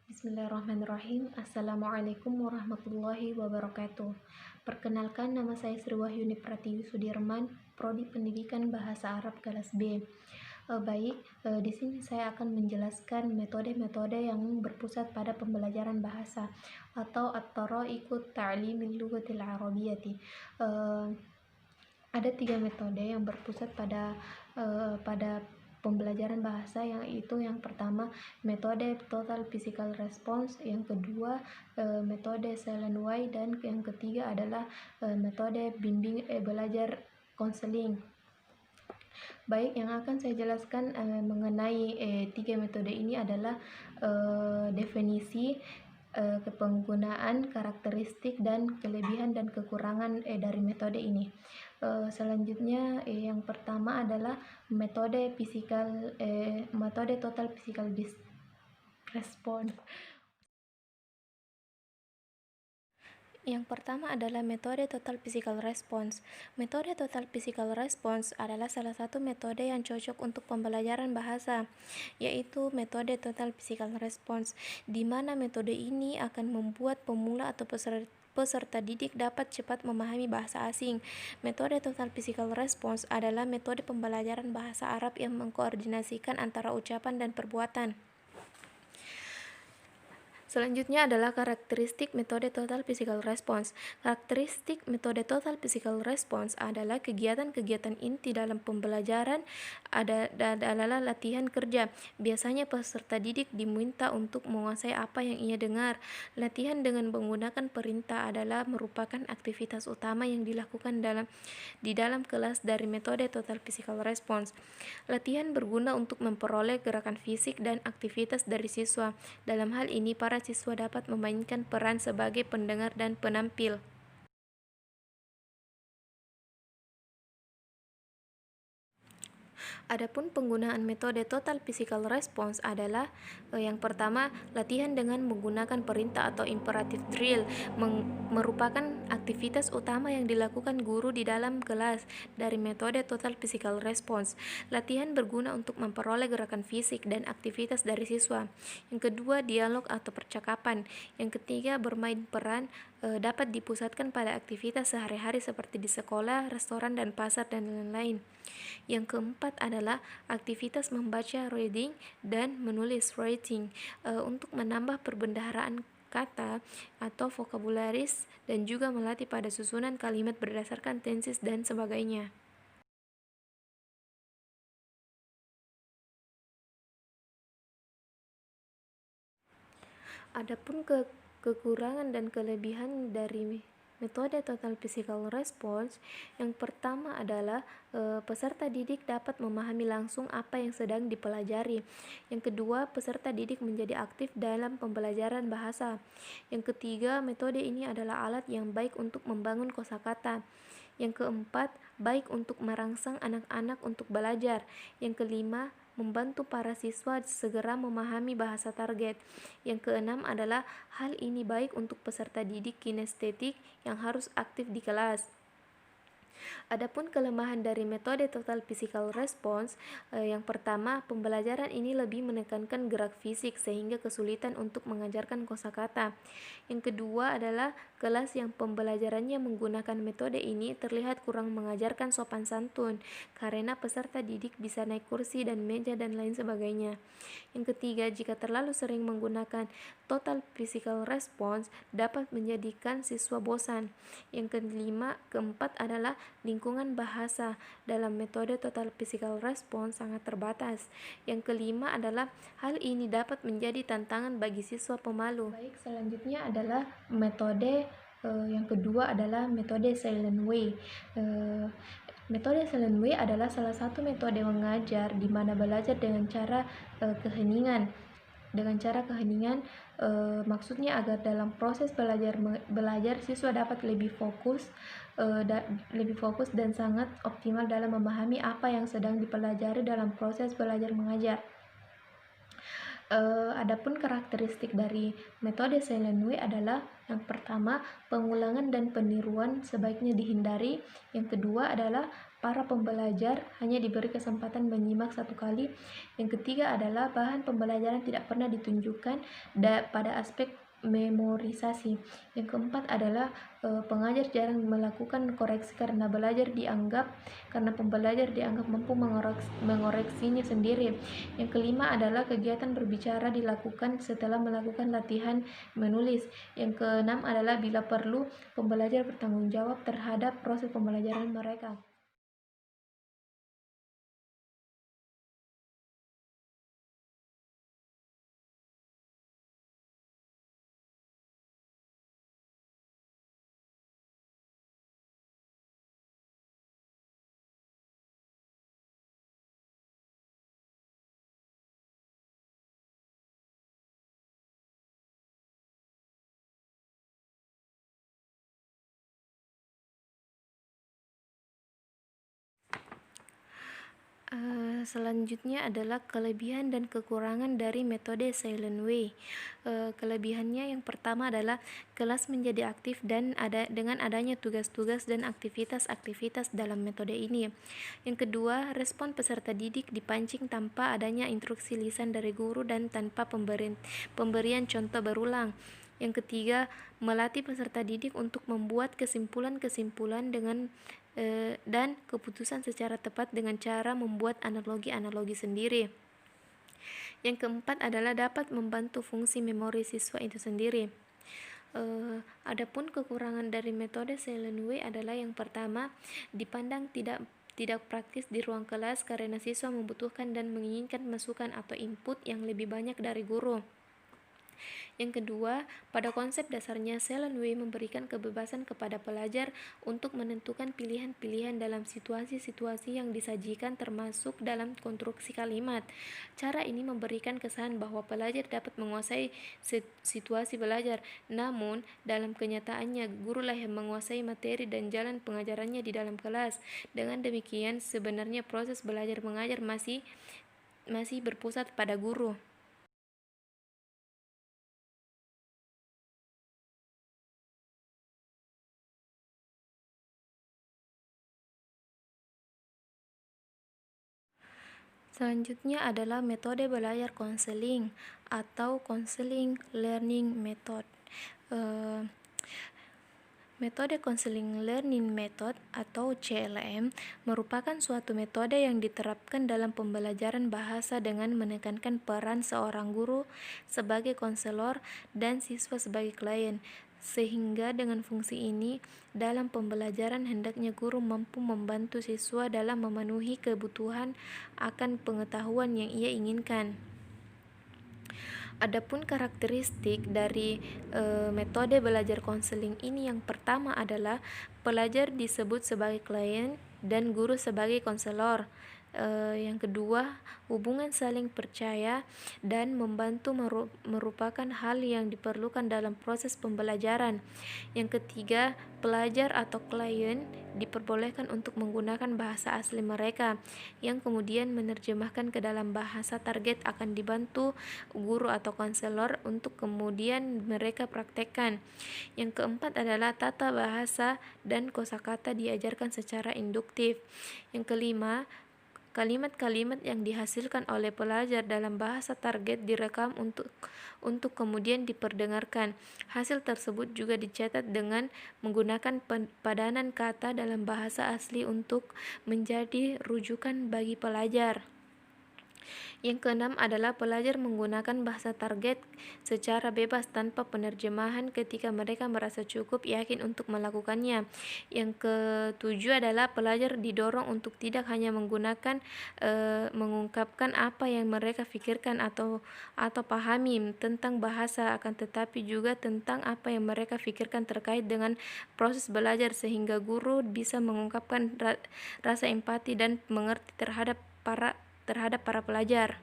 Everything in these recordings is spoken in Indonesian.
Bismillahirrahmanirrahim. Assalamualaikum warahmatullahi wabarakatuh. Perkenalkan, nama saya Sri Wahyuni Pratiwi Sudirman, Prodi Pendidikan Bahasa Arab kelas B. Di sini saya akan menjelaskan metode-metode yang berpusat pada pembelajaran bahasa atau at-tara'iqut ta'limil lughatil arabiyyati. Ada 3 metode yang berpusat pada pembelajaran bahasa, yaitu yang pertama metode total physical response, yang kedua metode silent way, dan yang ketiga adalah metode bimbing belajar konseling. Baik, yang akan saya jelaskan mengenai 3 metode ini adalah definisi, penggunaan, karakteristik, dan kelebihan dan kekurangan dari metode ini. Selanjutnya yang pertama adalah metode total physical response. Yang pertama adalah metode total physical response. Metode total physical response adalah salah satu metode yang cocok untuk pembelajaran bahasa, yaitu metode total physical response, di mana metode ini akan membuat pemula atau peserta didik dapat cepat memahami bahasa asing. Metode total physical response adalah metode pembelajaran bahasa Arab yang mengkoordinasikan antara ucapan dan perbuatan. Selanjutnya adalah karakteristik metode total physical response. Karakteristik metode total physical response adalah kegiatan-kegiatan inti dalam pembelajaran adalah latihan kerja. Biasanya peserta didik diminta untuk menguasai apa yang ia dengar. Latihan dengan menggunakan perintah adalah merupakan aktivitas utama yang dilakukan di dalam kelas dari metode total physical response. Latihan berguna untuk memperoleh gerakan fisik dan aktivitas dari siswa. Dalam hal ini, para siswa dapat memainkan peran sebagai pendengar dan penampil. Adapun penggunaan metode total physical response adalah yang pertama, latihan dengan menggunakan perintah atau imperative drill merupakan aktivitas utama yang dilakukan guru di dalam kelas dari metode total physical response. Latihan berguna untuk memperoleh gerakan fisik dan aktivitas dari siswa. Yang kedua, dialog atau percakapan. Yang ketiga, bermain peran dapat dipusatkan pada aktivitas sehari-hari seperti di sekolah, restoran, dan pasar, dan lain-lain. Yang keempat adalah aktivitas membaca reading dan menulis writing untuk menambah perbendaharaan kata atau vokabularis dan juga melatih pada susunan kalimat berdasarkan tenses dan sebagainya. Adapun kekurangan dan kelebihan dari metode total physical response, yang pertama adalah peserta didik dapat memahami langsung apa yang sedang dipelajari. Yang kedua, peserta didik menjadi aktif dalam pembelajaran bahasa. Yang ketiga, metode ini adalah alat yang baik untuk membangun kosakata. Yang keempat, baik untuk merangsang anak-anak untuk belajar. Yang kelima, membantu para siswa segera memahami bahasa target. Yang keenam adalah hal ini baik untuk peserta didik kinestetik yang harus aktif di kelas. Adapun kelemahan dari metode total physical response, yang pertama, pembelajaran ini lebih menekankan gerak fisik sehingga kesulitan untuk mengajarkan kosakata. Yang kedua adalah kelas yang pembelajarannya menggunakan metode ini terlihat kurang mengajarkan sopan santun karena peserta didik bisa naik kursi dan meja dan lain sebagainya. Yang ketiga, jika terlalu sering menggunakan total physical response dapat menjadikan siswa bosan. Yang keempat adalah lingkungan bahasa dalam metode total physical response sangat terbatas. Yang kelima adalah hal ini dapat menjadi tantangan bagi siswa pemalu. Baik, selanjutnya adalah metode yang kedua adalah metode silent way. Metode silent way adalah salah satu metode mengajar di mana belajar dengan cara keheningan. Maksudnya agar dalam proses belajar siswa dapat lebih fokus dan sangat optimal dalam memahami apa yang sedang dipelajari dalam proses belajar mengajar. Adapun karakteristik dari metode Silent Way adalah yang pertama, pengulangan dan peniruan sebaiknya dihindari. Yang kedua adalah para pembelajar hanya diberi kesempatan menyimak satu kali. Yang ketiga adalah bahan pembelajaran tidak pernah ditunjukkan pada aspek memorisasi. Yang keempat adalah pengajar jarang melakukan koreksi karena pembelajar dianggap mampu mengoreksinya sendiri. Yang kelima adalah kegiatan berbicara dilakukan setelah melakukan latihan menulis. Yang keenam adalah bila perlu, pembelajar bertanggung jawab terhadap proses pembelajaran mereka. Selanjutnya adalah kelebihan dan kekurangan dari metode Silent Way. Kelebihannya yang pertama adalah kelas menjadi aktif dan dengan adanya tugas-tugas dan aktivitas-aktivitas dalam metode ini. Yang kedua, respon peserta didik dipancing tanpa adanya instruksi lisan dari guru dan tanpa pemberian contoh berulang. Yang ketiga, melatih peserta didik untuk membuat kesimpulan-kesimpulan dan keputusan secara tepat dengan cara membuat analogi-analogi sendiri. Yang keempat adalah dapat membantu fungsi memori siswa itu sendiri. Adapun kekurangan dari metode Silent Way adalah yang pertama, dipandang tidak praktis di ruang kelas karena siswa membutuhkan dan menginginkan masukan atau input yang lebih banyak dari guru. Yang kedua, pada konsep dasarnya Silent Way memberikan kebebasan kepada pelajar untuk menentukan pilihan-pilihan dalam situasi-situasi yang disajikan termasuk dalam konstruksi kalimat. Cara ini memberikan kesan bahwa pelajar dapat menguasai situasi belajar, namun dalam kenyataannya gurulah yang menguasai materi dan jalan pengajarannya di dalam kelas. Dengan demikian, sebenarnya proses belajar mengajar masih berpusat pada guru. Selanjutnya adalah metode belajar konseling atau counseling learning method. Metode Counseling Learning Method atau CLM merupakan suatu metode yang diterapkan dalam pembelajaran bahasa dengan menekankan peran seorang guru sebagai konselor dan siswa sebagai klien. Sehingga dengan fungsi ini, dalam pembelajaran hendaknya guru mampu membantu siswa dalam memenuhi kebutuhan akan pengetahuan yang ia inginkan. Adapun karakteristik dari metode belajar konseling ini yang pertama adalah pelajar disebut sebagai klien dan guru sebagai konselor. Yang kedua, hubungan saling percaya dan membantu merupakan hal yang diperlukan dalam proses pembelajaran. Yang ketiga, pelajar atau klien diperbolehkan untuk menggunakan bahasa asli mereka yang kemudian menerjemahkan ke dalam bahasa target akan dibantu guru atau konselor untuk kemudian mereka praktekkan. Yang keempat adalah tata bahasa dan kosakata diajarkan secara induktif. Yang kelima, kalimat-kalimat yang dihasilkan oleh pelajar dalam bahasa target direkam untuk kemudian diperdengarkan. Hasil tersebut juga dicatat dengan menggunakan padanan kata dalam bahasa asli untuk menjadi rujukan bagi pelajar. Yang keenam adalah pelajar menggunakan bahasa target secara bebas tanpa penerjemahan ketika mereka merasa cukup yakin untuk melakukannya. Yang ketujuh adalah pelajar didorong untuk tidak hanya mengungkapkan apa yang mereka pikirkan atau pahami tentang bahasa, akan tetapi juga tentang apa yang mereka pikirkan terkait dengan proses belajar, sehingga guru bisa mengungkapkan rasa empati dan mengerti terhadap para pelajar.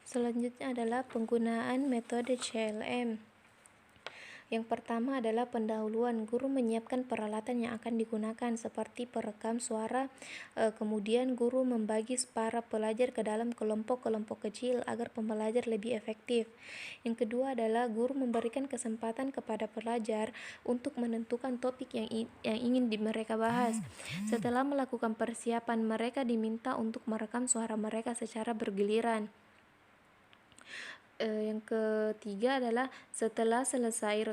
Selanjutnya adalah penggunaan metode CLM. Yang pertama adalah pendahuluan. Guru menyiapkan peralatan yang akan digunakan seperti perekam suara. Kemudian guru membagi para pelajar ke dalam kelompok-kelompok kecil agar pembelajar lebih efektif. Yang kedua adalah guru memberikan kesempatan kepada pelajar untuk menentukan topik yang ingin mereka bahas. Setelah melakukan persiapan, mereka diminta untuk merekam suara mereka secara bergiliran. Yang ketiga adalah setelah selesai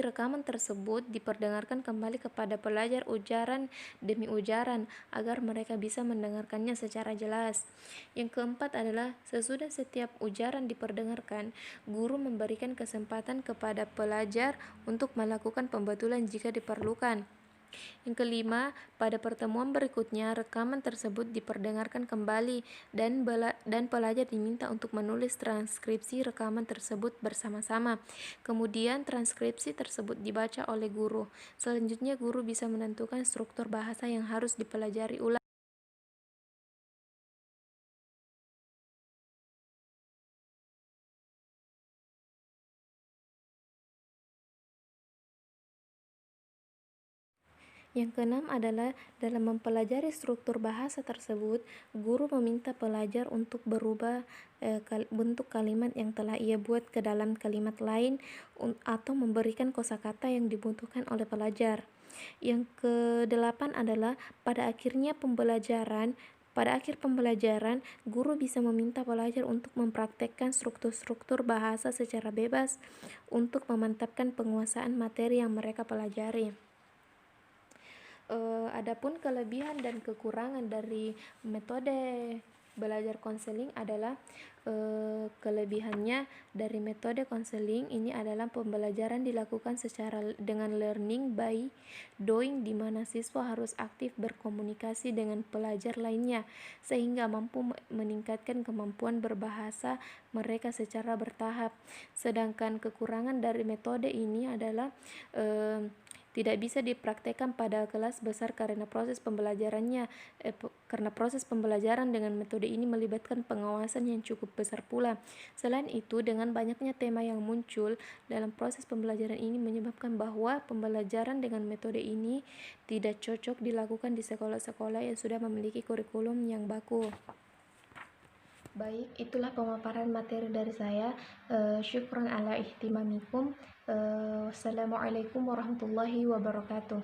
rekaman tersebut diperdengarkan kembali kepada pelajar ujaran demi ujaran agar mereka bisa mendengarkannya secara jelas. Yang keempat adalah sesudah setiap ujaran diperdengarkan, guru memberikan kesempatan kepada pelajar untuk melakukan pembetulan jika diperlukan. Yang kelima, pada pertemuan berikutnya rekaman tersebut diperdengarkan kembali dan pelajar diminta untuk menulis transkripsi rekaman tersebut bersama-sama. Kemudian transkripsi tersebut dibaca oleh guru. Selanjutnya guru bisa menentukan struktur bahasa yang harus dipelajari ulang. Yang keenam adalah dalam mempelajari struktur bahasa tersebut, guru meminta pelajar untuk berubah bentuk kalimat yang telah ia buat ke dalam kalimat lain atau memberikan kosakata yang dibutuhkan oleh pelajar. Yang kedelapan adalah pada akhir pembelajaran, guru bisa meminta pelajar untuk mempraktekkan struktur-struktur bahasa secara bebas untuk memantapkan penguasaan materi yang mereka pelajari. Adapun kelebihan dan kekurangan dari metode belajar konseling adalah kelebihannya dari metode konseling ini adalah pembelajaran dilakukan dengan learning by doing, di mana siswa harus aktif berkomunikasi dengan pelajar lainnya sehingga mampu meningkatkan kemampuan berbahasa mereka secara bertahap. Sedangkan kekurangan dari metode ini adalah tidak bisa dipraktekkan pada kelas besar karena proses pembelajaran dengan metode ini melibatkan pengawasan yang cukup besar pula. Selain itu, dengan banyaknya tema yang muncul dalam proses pembelajaran ini menyebabkan bahwa pembelajaran dengan metode ini tidak cocok dilakukan di sekolah-sekolah yang sudah memiliki kurikulum yang baku. Baik, itulah pemaparan materi dari saya. Syukran ala ihtimamikum. Wassalamualaikum warahmatullahi wabarakatuh.